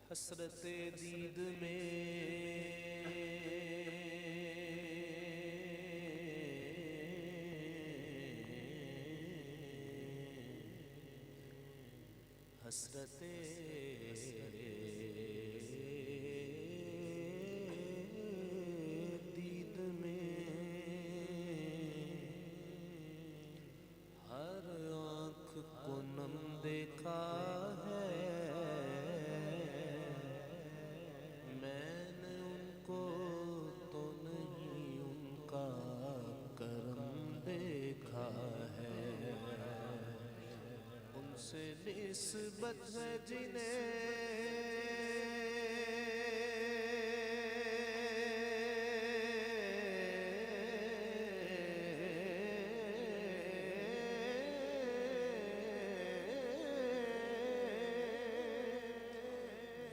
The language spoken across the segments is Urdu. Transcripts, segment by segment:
حسرت دید میں حسرت دید میں ہر آنکھ کو نم دیکھا ہے میں نے ان کو تو نہیں ان کا کرم دیکھا ہے ان سے نسبت ہے جنہیں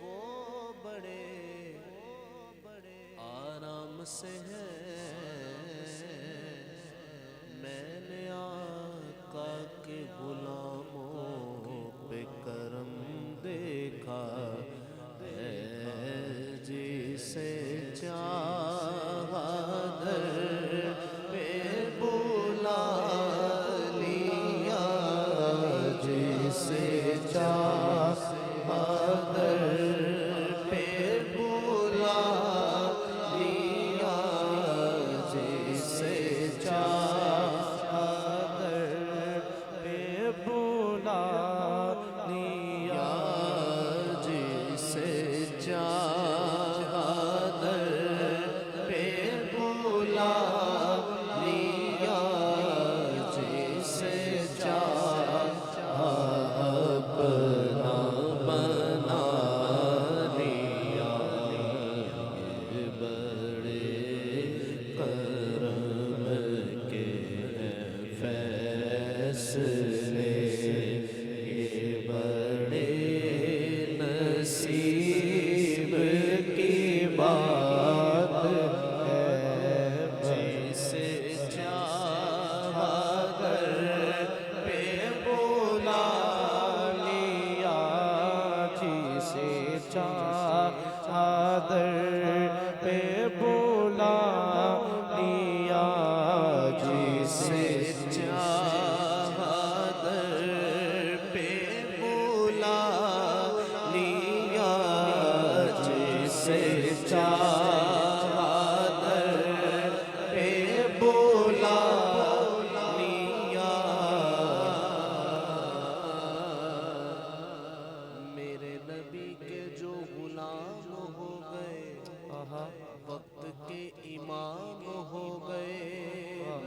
وہ بڑے آرام سے ہیں میں نے آقا کے غلاموں پہ کرم دیکھا ہے جسے چاہا در پہ بلا لیا جسے چاہا در پہ بلا لیا جسے چاہا در پہ بلا لیا جسے چاہا در پہ بلا لیا جسے چاہا اپنا بنا لیا یہ بڑے کرم کے ہیں فیصلے یہ بڑے نصیب کی بات ہے جسے چاہا در پہ بلا لیا جسے چاہا در پہ بلا لیا جسے چاہا در پہ بلا لیا جسے چاہا در پہ بلا لیا میرے نبی کے جو غلام ہو گئے وقت کے امام ہو گئے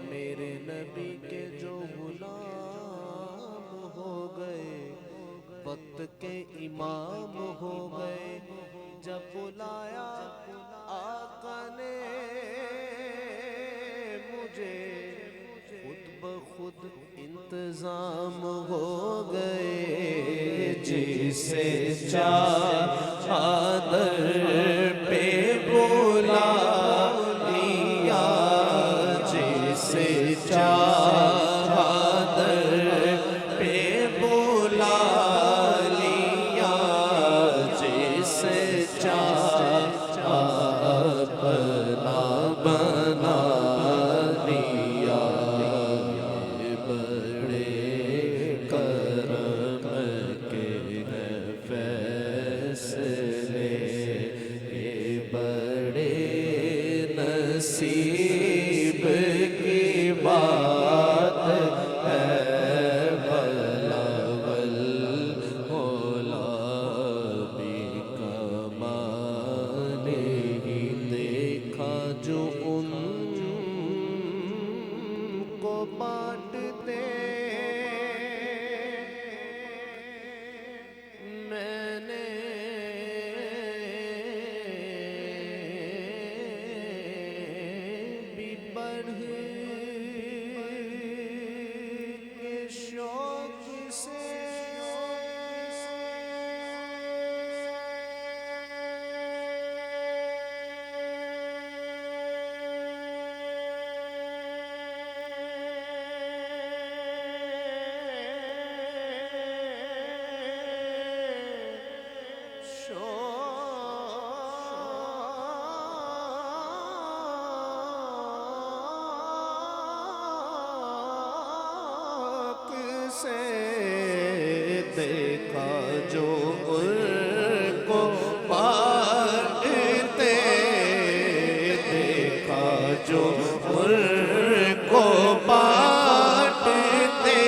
میرے نبی کے جو غلام ہو گئے وقت کے امام ہو گئے جب بلایا آقا نے مجھے خود بخود انتظام ہو گئے جسے چاہا در پہ بلا لیا جسے چاہا در پہ بلا لیا جسے چاہا اپنا بنا لیا یہ بڑے کرم کے ہیں فیصلے یہ بڑے نصیب کی بات ہے بلا والہولا بھی کمال ہی دیکھا جو ان کو بانٹتے میں نے بھی بڑھ کے شوق سے شوق جو ان کو بانٹتے،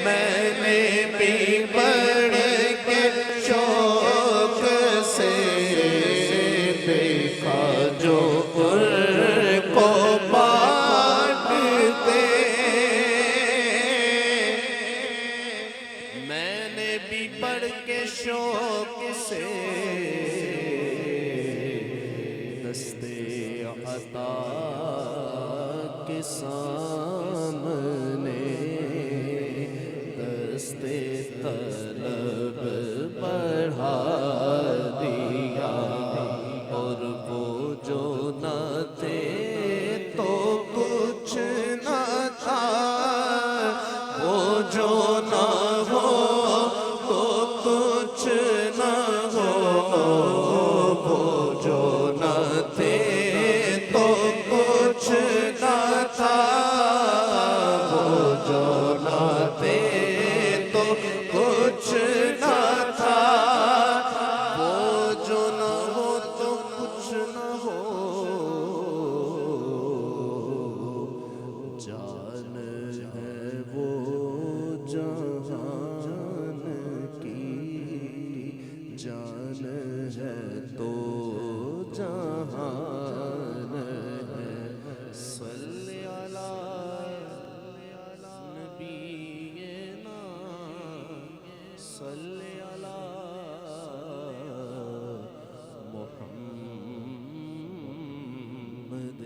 میں نے بھی پڑھ کے شوق سے دیکھا جو ان کو بانٹتے، میں نے بھی پڑھ کے شوق سے دستے عطا کے سامنے دستے طلب بڑھا دیا، اور وہ جو نہ تھے تو کچھ نہ تھا، وہ جو نہ ہو تو کچھ نہ ہو، وہ جو نہ تھے تو کچھ نہ تھا، وہ جو نہ تھے تو کچھ نہ تھا، وہ جو نہ ہو تو کچھ نہ ہو، جان ہے وہ جہان کی، جان ہے تو جہان ہے، صلی علی نبینا، صلی علی محمد